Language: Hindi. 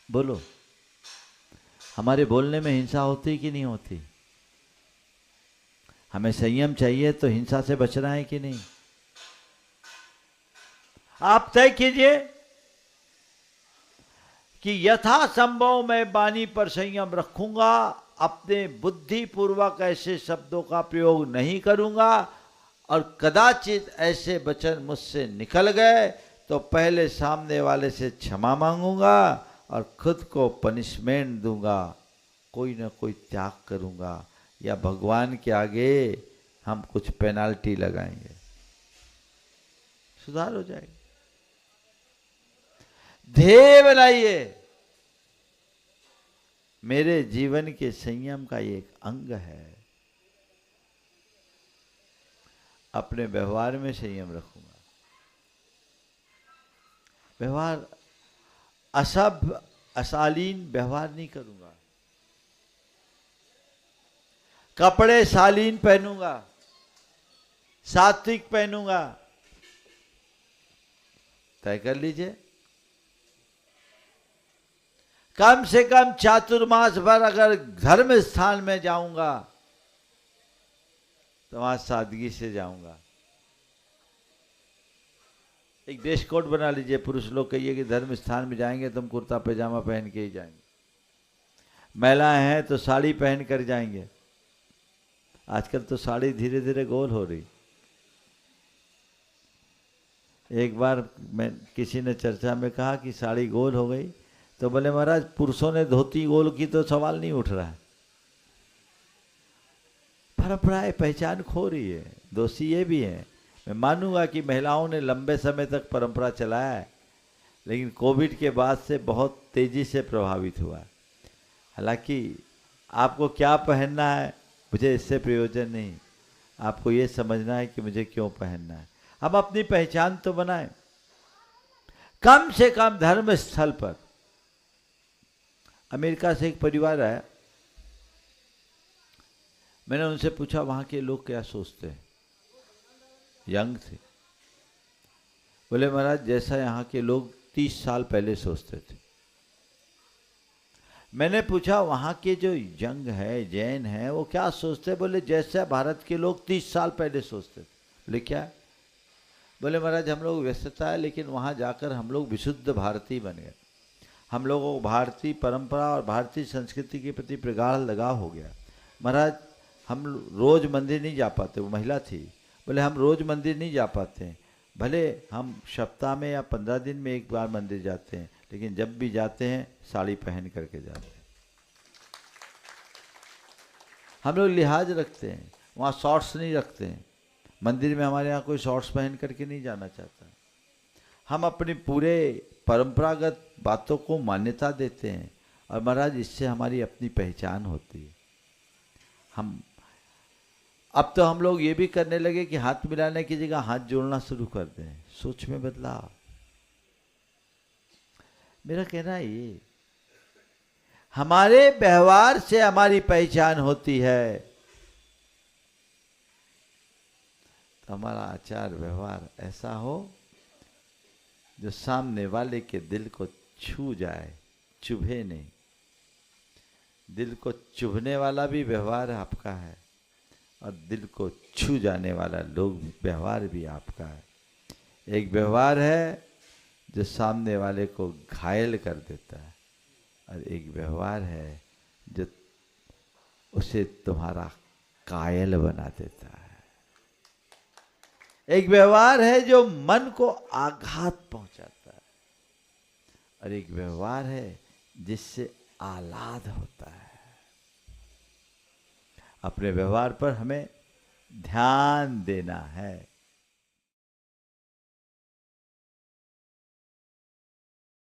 बोलो, हमारे बोलने में हिंसा होती कि नहीं होती? हमें संयम चाहिए तो हिंसा से बचना है कि नहीं? आप तय कीजिए कि यथासंभव मैं वाणी पर संयम रखूंगा, अपने बुद्धि पूर्वक ऐसे शब्दों का प्रयोग नहीं करूंगा, और कदाचित ऐसे वचन मुझसे निकल गए तो पहले सामने वाले से क्षमा मांगूंगा और खुद को पनिशमेंट दूंगा, कोई ना कोई त्याग करूंगा, या भगवान के आगे हम कुछ पेनाल्टी लगाएंगे, सुधार हो जाएगा। ध्येय बनाइए, मेरे जीवन के संयम का एक अंग है, अपने व्यवहार में संयम रखूंगा। व्यवहार असभ्य अशालीन व्यवहार नहीं करूंगा, कपड़े शालीन पहनूंगा, सात्विक पहनूंगा। तय कर लीजिए, कम से कम चातुर्मास भर अगर धर्म स्थान में जाऊंगा तो वहां सादगी से जाऊंगा। एक ड्रेस कोड बना लीजिए, पुरुष लोग कहिए कि धर्म स्थान में जाएंगे तो हम कुर्ता पैजामा पहन के ही जाएंगे, महिलाएं हैं तो साड़ी पहन कर जाएंगे। आजकल तो साड़ी धीरे धीरे गोल हो रही। एक बार मैं किसी ने चर्चा में कहा कि साड़ी गोल हो गई, तो बोले महाराज पुरुषों ने धोती गोल की तो सवाल नहीं उठ रहा है, परंपराएं पहचान खो रही है। दोषी ये भी है, मैं मानूंगा कि महिलाओं ने लंबे समय तक परंपरा चलाया है, लेकिन कोविड के बाद से बहुत तेजी से प्रभावित हुआ है। हालांकि आपको क्या पहनना है मुझे इससे प्रयोजन नहीं, आपको ये समझना है कि मुझे क्यों पहनना है। हम अपनी पहचान तो बनाएं, कम से कम धर्म स्थल पर। अमेरिका से एक परिवार आया, मैंने उनसे पूछा वहां के लोग क्या सोचते हैं। यंग थे, बोले महाराज जैसा यहाँ के लोग 30 साल पहले सोचते थे। मैंने पूछा वहाँ के जो यंग है, जैन है, वो क्या सोचते? बोले जैसा भारत के लोग 30 साल पहले सोचते थे। बोले क्या? बोले महाराज हम लोग व्यस्तता है, लेकिन वहाँ जाकर हम लोग विशुद्ध भारतीय बन गए। हम लोगों को भारतीय परंपरा और भारतीय संस्कृति के प्रति प्रगाढ़ लगाव हो गया। महाराज हम रोज मंदिर नहीं जा पाते, वो महिला थी, बोले हम रोज मंदिर नहीं जा पाते, भले हम सप्ताह में या 15 दिन में एक बार मंदिर जाते हैं, लेकिन जब भी जाते हैं साड़ी पहन करके जाते हैं। हम लोग लिहाज रखते हैं, वहाँ शॉर्ट्स नहीं रखते हैं। मंदिर में हमारे यहाँ कोई शॉर्ट्स पहन करके नहीं जाना चाहता। हम अपने पूरे परंपरागत बातों को मान्यता देते हैं, और महाराज इससे हमारी अपनी पहचान होती है। अब तो हम लोग ये भी करने लगे कि हाथ मिलाने की जगह हाथ जोड़ना शुरू कर दें। सोच में बदलाव। मेरा कहना है ये, हमारे व्यवहार से हमारी पहचान होती है, तो हमारा आचार व्यवहार ऐसा हो जो सामने वाले के दिल को छू जाए, चुभे नहीं। दिल को चुभने वाला भी व्यवहार आपका है, और दिल को छू जाने वाला लोग व्यवहार भी आपका है। एक व्यवहार है जो सामने वाले को घायल कर देता है, और एक व्यवहार है जो उसे तुम्हारा कायल बना देता है। एक व्यवहार है जो मन को आघात पहुंचाता है, और एक व्यवहार है जिससे आह्लाद होता है। अपने व्यवहार पर हमें ध्यान देना है।